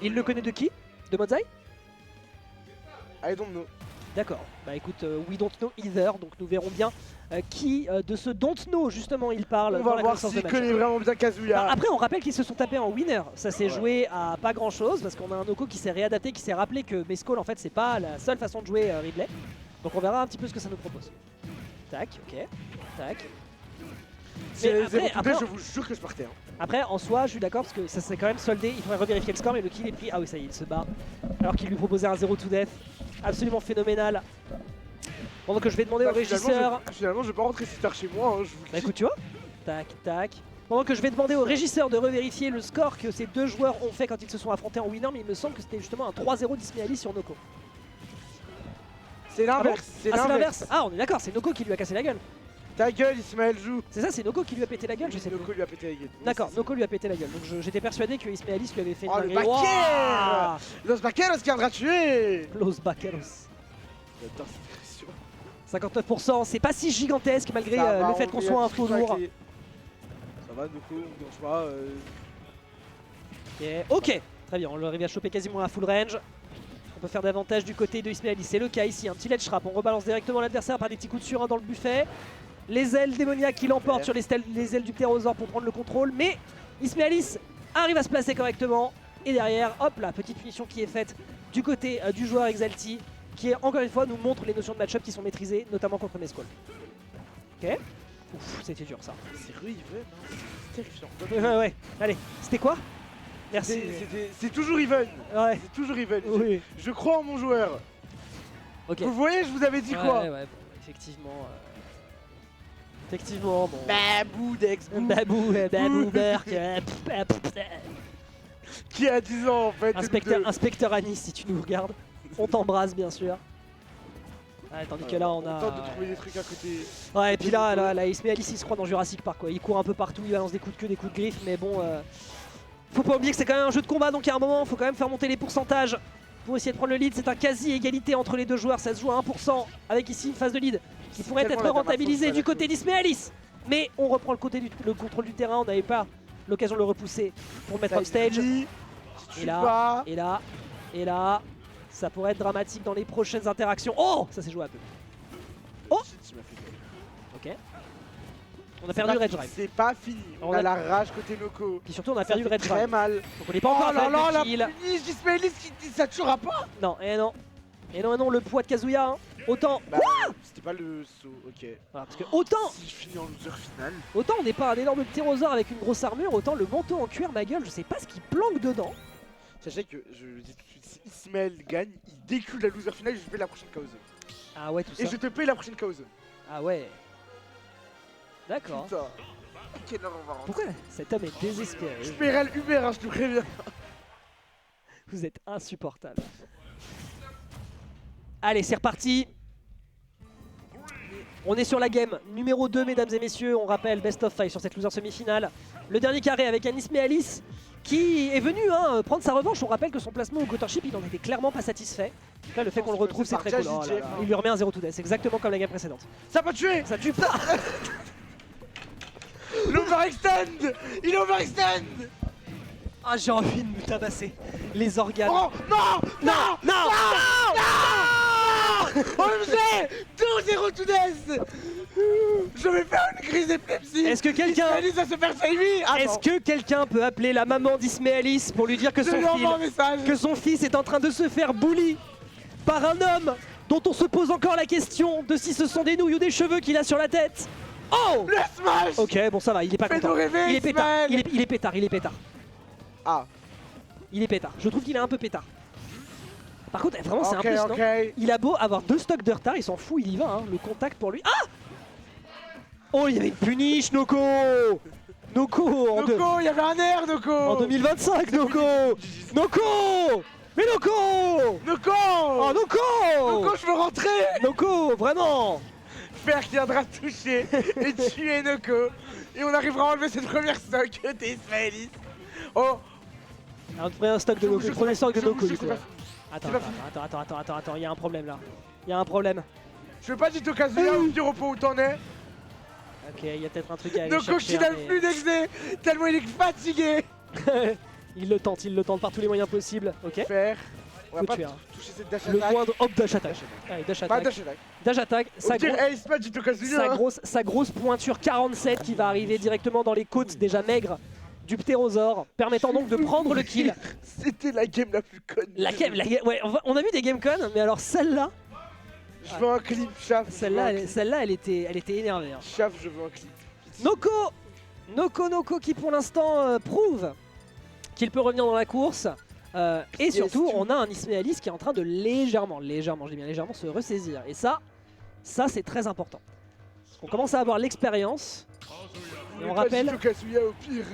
Il le connaît de qui? De Mozai? I don't know. D'accord, bah écoute, we don't know either, donc nous verrons bien qui de ce don't know justement il parle On dans va la voir connaissance s'il de match. connaît vraiment bien Kazuya. Après on rappelle qu'ils se sont tapés en winner, ça s'est Ouais. joué à pas grand chose parce qu'on a un Noko qui s'est réadapté, qui s'est rappelé que Mescal en fait c'est pas la seule façon de jouer Ridley. Donc on verra un petit peu ce que ça nous propose. Tac, ok, tac. C'est Mais 0 après, je vous jure que je partais. Hein. Après, en soi, je suis d'accord parce que ça s'est quand même soldé. Il faudrait revérifier le score, mais le kill est pris. Ah oui, ça y est, il se bat. Alors qu'il lui proposait un 0 to death. Absolument phénoménal. Pendant que je vais demander au régisseur. Finalement, je vais pas rentrer si tard chez moi. Hein, je vous le Bah dis. écoute, tu vois. Tac, tac. Pendant que je vais demander au régisseur de revérifier le score que ces deux joueurs ont fait quand ils se sont affrontés en winner, mais il me semble que c'était justement un 3-0 d'Ismaili sur Noko. C'est l'inverse. Ah, c'est l'inverse. Ah, on est d'accord, c'est Noko qui lui a cassé la gueule. Ta gueule, Ismaël joue. C'est ça, c'est Noko qui lui a pété la gueule, je sais plus. Noko lui a pété la gueule. D'accord, Noko lui a pété la guelle. Donc j'étais persuadé que Ismailis lui avait fait une Oh, le dinguerie. backer Wouah Los Vaqueros qui viendra tuer. Los Baqueros. J'adore cette expression. 59%, c'est pas si gigantesque malgré Ça va, le fait on qu'on est soit un à faux tout lourd. claquer. Ça va, Noko, on dérange pas. Ok, très bien, on arrive à choper quasiment à full range. On peut faire davantage du côté de Ismailis, c'est le cas ici. Un petit ledge trap, on rebalance directement l'adversaire par des petits coups de surin dans le buffet. Les ailes démoniaques qui l'emportent sur les ailes du ptérosaure pour prendre le contrôle. Mais Ismailis arrive à se placer correctement. Et derrière, hop là, petite punition qui est faite du côté du joueur Exalti, qui encore une fois nous montre les notions de match-up qui sont maîtrisées, notamment contre Mescal. Ok. Ouf, c'était dur ça. C'est Rue Even, hein. C'est terrifiant. Ouais. Allez, c'était quoi? Merci. C'est toujours Even. Ouais. C'est toujours Even. Oui. Je crois en mon joueur. Ok. Vous voyez, je vous avais dit quoi? Ouais, bon, effectivement. Effectivement, bon. Babou Dex. Babou, Burk. Qui a 10 ans en fait. Inspecteur Anis, si tu nous regardes. On t'embrasse, bien sûr. Ouais, tandis que là, on a. tente de trouver des trucs à côté. Ouais, et puis là Ismailis, il se croit dans Jurassic Park, quoi. Il court un peu partout, il balance des coups de queue, des coups de griffe, mais bon. Faut pas oublier que c'est quand même un jeu de combat, donc à un moment, faut quand même faire monter les pourcentages pour essayer de prendre le lead. C'est un quasi-égalité entre les deux joueurs, ça se joue à 1%, avec ici une phase de lead qui pourrait être rentabilisée du côté d'Ismailis. Mais on reprend le contrôle du terrain, on n'avait pas l'occasion de le repousser pour le mettre on stage. Et là, ça pourrait être dramatique dans les prochaines interactions. Oh, ça s'est joué un peu. Oh, ok. On a perdu le red drive. C'est pas fini. On a la rage côté Noko. Puis surtout, on a perdu le red drive. Très mal. Donc on n'est pas encore à faire de kill. La punish d'Ismailis qui dit ça tuera pas. Non, et non. Et non, le poids de Kazuya, hein. Autant. Bah, c'était pas le saut, ok. Voilà, parce que autant. Si je finis en loser final. Autant on n'est pas un énorme ptérosaure avec une grosse armure, autant le manteau en cuir, ma gueule, je sais pas ce qui planque dedans. Sachez que, je le dis tout de suite, si Ismaël gagne, il décule de la loser finale et je paye la prochaine cause. Ah ouais, tout ça. Et je te paye la prochaine cause. Ah ouais. D'accord. Putain. Quelle heure on va rentrer. Pourquoi cet homme est désespéré? Je paierai le Uber, hein, je te préviens. Vous êtes insupportable. Allez, c'est reparti. On est sur la game numéro 2, mesdames et messieurs. On rappelle, best of 5 sur cette loser semi-finale. Le dernier carré avec un Ismailis qui est venu prendre sa revanche. On rappelle que son placement au Gottership, il n'en était clairement pas satisfait. Donc là, le fait qu'on le retrouve, c'est très cool. Oh là là. Il lui remet un 0 to death, exactement comme la game précédente. Ça va tuer. Ça tue pas. L'overextend. Il est overextend. Ah, j'ai envie de me tabasser les organes. Oh non. OMG 2-0 to death. Je vais faire une crise d'épilepsie. Est-ce que quelqu'un va se faire saver? Est-ce que quelqu'un peut appeler la maman d'Ismailis pour lui dire que son fils est en train de se faire bully par un homme dont on se pose encore la question de si ce sont des nouilles ou des cheveux qu'il a sur la tête? Oh, le smash. Ok, bon ça va, il est pas content. Il est pétard, il est pétard, il est pétard. Ah. Il est pétard, je trouve qu'il est un peu pétard. Par contre, vraiment c'est un peu non. Okay. Il a beau avoir 2 stocks de retard, il s'en fout, il y va, hein. Le contact pour lui. Ah. Oh, il y avait une punish, Noko. Noko, il y avait un air, Noko. En 2025, Noko. Noko. Mais Noko. Oh, Noko, je veux rentrer. Noko, vraiment. Fer qui viendra toucher et tuer Noko. Et on arrivera à enlever cette première stock des Ismailis. Oh. Un premier stock de Noko, le premier stock de Noko du coup. Attends, il y a un problème là. Il y a un problème. Je veux pas dire Kazuya ou dire au pot où t'en es. Ok, il y a peut-être un truc à aller Noko chercher. qui n'a plus d'exé tellement il est fatigué. Il le tente par tous les moyens possibles. Ok. Faire. On va Faut pas tuer, hein. toucher cette dash Le attack. moindre hop dash attack. Allez, dash Pas attack. dash attack. Dash attack. Au pire, Ace Match du Tokazuya. Sa grosse pointure 47 qui va arriver directement dans les côtes déjà maigres du ptérosaure, permettant donc de prendre le kill. C'était la game la plus conne. Ouais, on a vu des game con, mais alors celle-là, Je veux un clip, Chaf. celle-là, elle était énervée. Hein. Chaf, je veux un clip. Noko qui pour l'instant prouve qu'il peut revenir dans la course. Et surtout, on a un Ismaelis qui est en train de légèrement, je dis bien légèrement, se ressaisir. Et ça c'est très important. On commence à avoir l'expérience. Et on rappelle... Tokazuya au pire.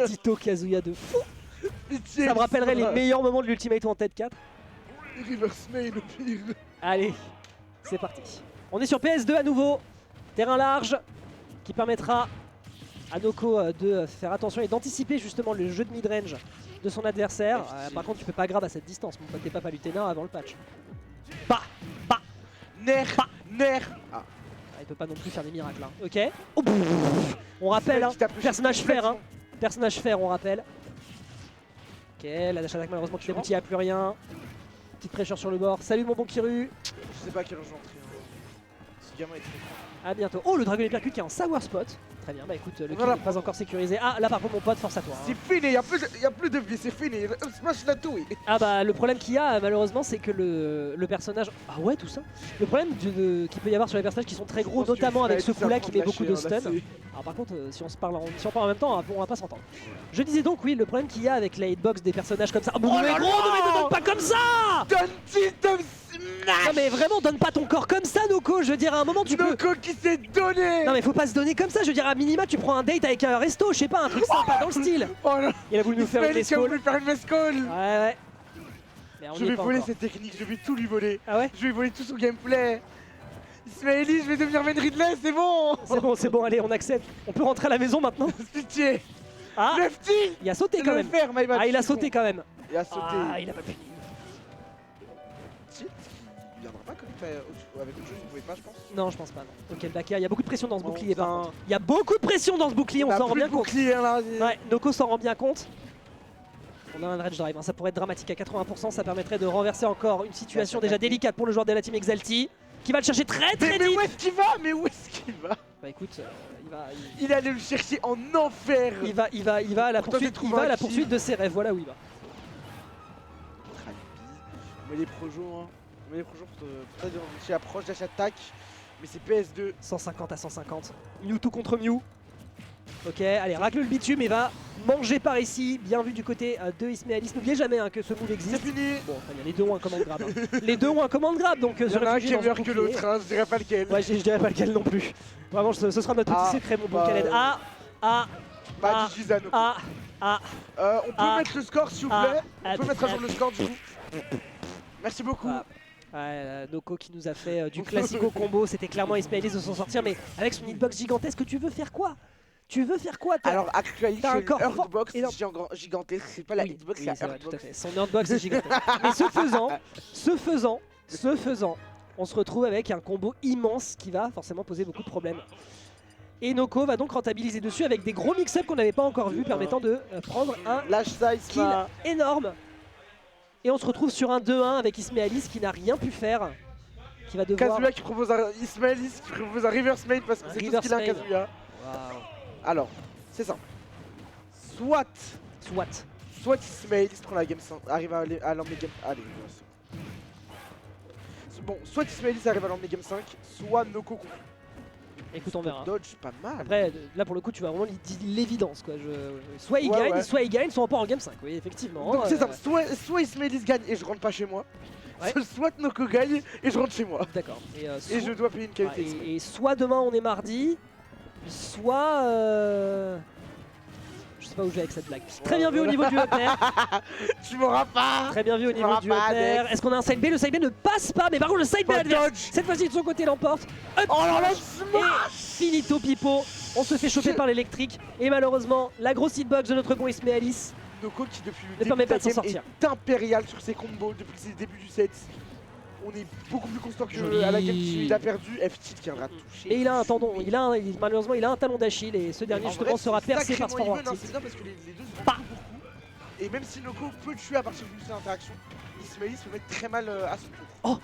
Tito Kazuya de fou. Pitié, Ça me rappellerait les meilleurs moments de l'Ultimate Wanted 4. Reverse main au pire. Allez, c'est parti. On est sur PS2 à nouveau. Terrain large qui permettra à Noko de faire attention et d'anticiper justement le jeu de mid-range de son adversaire. Par contre, tu peux pas grab à cette distance, mon pote, t'es pas Palutena avant le patch. Nerf. Ah. Il peut pas non plus faire des miracles. Hein. Ok. Oh, on rappelle, hein, personnage fer. Hein. Personnage fer, on rappelle. Ok, la dash attack malheureusement qui aboutit à plus rien. Petite pression sur le bord. Salut mon bon Kiru. Je sais pas à quelle heure j'entre. Ce gamin est très fort. A bientôt. Oh, le Dragon Hypercute qui est en sour spot. Très bien, bah écoute, le kill Voilà. n'est pas encore sécurisé. Ah, là par contre, mon pote, force à toi. Hein. C'est fini, y'a plus de vie, c'est fini. Smash la touille. Ah bah, le problème qu'il y a, malheureusement, c'est que le personnage... Ah ouais, tout ça. Le problème qu'il peut y avoir sur les personnages qui sont très gros, notamment avec ce coup-là qui met beaucoup de stun. Alors par contre, si on parle en même temps, on va pas s'entendre. Je disais donc, oui, le problème qu'il y a avec la hitbox des personnages comme ça... Oh, mais gros, ne donne pas comme ça. Non mais vraiment, donne pas ton corps comme ça, Noko. Je veux dire, à un moment, tu peux... Noko qui s'est donné. Non mais faut pas se donner comme ça, je veux dire à minima tu prends un date avec un resto, je sais pas, un truc sympa dans le style. Oh là. Il a voulu nous faire une Il a voulu mescall. faire une mescall. Ouais. Mais on Je y est vais pas voler encore. cette technique, je vais tout lui voler. Ah ouais. Je vais voler tout son gameplay. Ismaelis, je vais devenir Ben Ridley, c'est bon. C'est bon, allez, on accepte. On peut rentrer à la maison maintenant. Pitié. Ah, Lefty. il a sauté Je quand vais même. le faire, my bad, Ah, il a je suis sauté con. quand même. Il a sauté. Ah, il a pas fini. Il viendra pas comme il fait avec autre chose, vous pouvez pas, je pense. Non, je pense pas. Non. Ok, Baka, il y a beaucoup de pression dans ce Non, bouclier. ça Ben, il y a beaucoup de pression dans ce bouclier, on s'en rend bien compte. Là, Ouais, Noko s'en rend bien compte. On a un rage drive, hein. Ça pourrait être dramatique à 80%, ça permettrait de renverser encore une situation déjà délicate pour le joueur de la team Exalti, qui va le chercher très mais vite. où est-ce qu'il va? Mais où est-ce qu'il va? Bah écoute, Il allait le chercher en enfer. il va à la Pourtant, poursuite, j'ai il va à la trouvé un poursuite de ses rêves, voilà où il va. Mais les projos, hein. Mais les projos pour ça de approche dash attaque. Mais c'est PS2. 150 à 150. Mewtwo contre Mew. Ok, allez, racle le bitume et va manger par ici. Bien vu du côté de Ismaelis. N'oubliez jamais hein, que ce move C'est existe. fini. Bon, enfin, les deux ont un command grab. Hein. Les deux ont un command grab, donc Il y se en a un réfugier qui est dans meilleur ce que bouclier. l'autre, hein. Je dirais pas lequel. Ouais, je dirais pas lequel non plus. Vraiment, ce sera notre petit secret, mon bon bah, Khaled. Pas du Gizano. On peut mettre le score s'il vous plaît. On peut mettre à jour le score du coup. Merci beaucoup. Ouais, Noko qui nous a fait du classico combo, c'était clairement Ismaelis de s'en sortir, mais avec son hitbox gigantesque, tu veux faire quoi? Tu veux faire quoi? Alors actuellement, t'as un j'ai corps une fort Heartbox énorme. gigantesque, c'est pas la Oui, hitbox, oui, c'est c'est la vrai, tout à Heartbox. fait. Son nerdbox est gigantesque. Mais ce faisant, on se retrouve avec un combo immense qui va forcément poser beaucoup de problèmes. Et Noko va donc rentabiliser dessus avec des gros mix-up qu'on n'avait pas encore vu, permettant de prendre un Lâche ça, kill énorme. Et on se retrouve sur un 2-1 avec Ismaelis qui n'a rien pu faire. Qui va devoir... Kazuya qui propose à Ismaelis qui propose un reverse main parce que c'est tout ce qu'il a, reverse Kazuya. Waouh. Alors, c'est ça. Soit Ismaelis prend la game 5, arrive à l'emmener game... Allez, bon, soit Ismaelis arrive à l'emmener game 5, soit Noko conclut. Écoute, on verra. Dodge, pas mal. Après, là pour le coup, tu vas vraiment l'évidence quoi. Soit il gagne, soit il gagne, soit on part en game 5. Oui, effectivement. Donc c'est ça, soit Ismaelis gagne et je rentre pas chez moi, soit Noko gagne et je rentre chez moi. D'accord. Et je dois payer une qualité exprès. et soit demain on est mardi, soit. Je sais pas où je vais avec cette blague. Très bien vu au niveau du upper. Tu m'auras pas. Très bien vu au niveau m'auras du pas, upper. Alex. Est-ce qu'on a un side B? Le side B ne passe pas, mais par contre le side B Pas adverse, dodge. cette fois-ci de son côté l'emporte. Up Oh là là, et finito pipo. On se fait choper par l'électrique. Et malheureusement, la grosse hitbox de notre bon Ismaelis Noko qui depuis ne le permet début pas de s'en de la game sortir. est impérial sur ses combos depuis le début du set. on est beaucoup plus constant qu'à la game il a perdu. F-Tilt qui viendra toucher. Et il a un tendon, malheureusement il a un talon d'Achille et ce dernier justement sera percé par ce forward tilt. C'est bien parce que les deux se battent beaucoup. Et même si Noko peut tuer à partir d'une seule interaction, Ismaël se met très mal à son tour. Oh,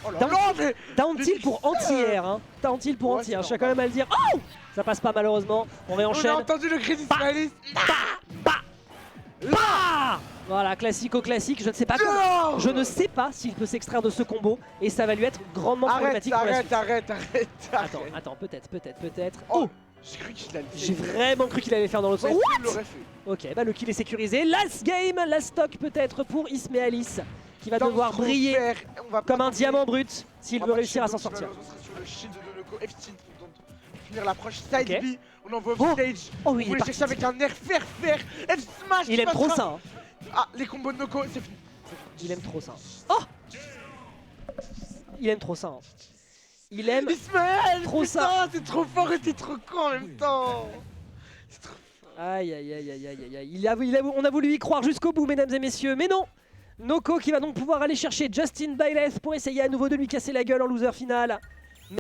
oh là là, mais down tilt pour anti-air, hein. Down tilt pour anti-air, je tiens quand même à le dire. Oh, ça passe pas malheureusement, on réenchaîne. On a entendu le cri d'Ismaël. Voilà, classico classique, je ne sais pas comment, je ne sais pas s'il peut s'extraire de ce combo et ça va lui être grandement problématique pour la suite. Arrête. Attends, peut-être. Oh, j'ai cru qu'il allait. J'ai vraiment cru qu'il allait faire dans l'autre sens. What? Ok, bah le kill est sécurisé. Last game, last stock peut-être pour Ismaëlis qui va devoir briller comme un diamant brut s'il veut réussir à s'en sortir. On sera sur le shield de Noko, F-Tilt pour finir l'approche side B. On envoie stage. Oh oui, il est chercher avec un air faire, F-Smash. Il aime trop ça. Hein. Ah, les combos de Noko, c'est fini. Il aime trop ça. Oh, il aime trop ça. Hein. Il aime trop ça. C'est trop fort et t'es trop con en même temps. C'est trop fort. Aïe. On a voulu y croire jusqu'au bout, mesdames et messieurs, mais non. Noko qui va donc pouvoir aller chercher Justin Byleth pour essayer à nouveau de lui casser la gueule en loser final.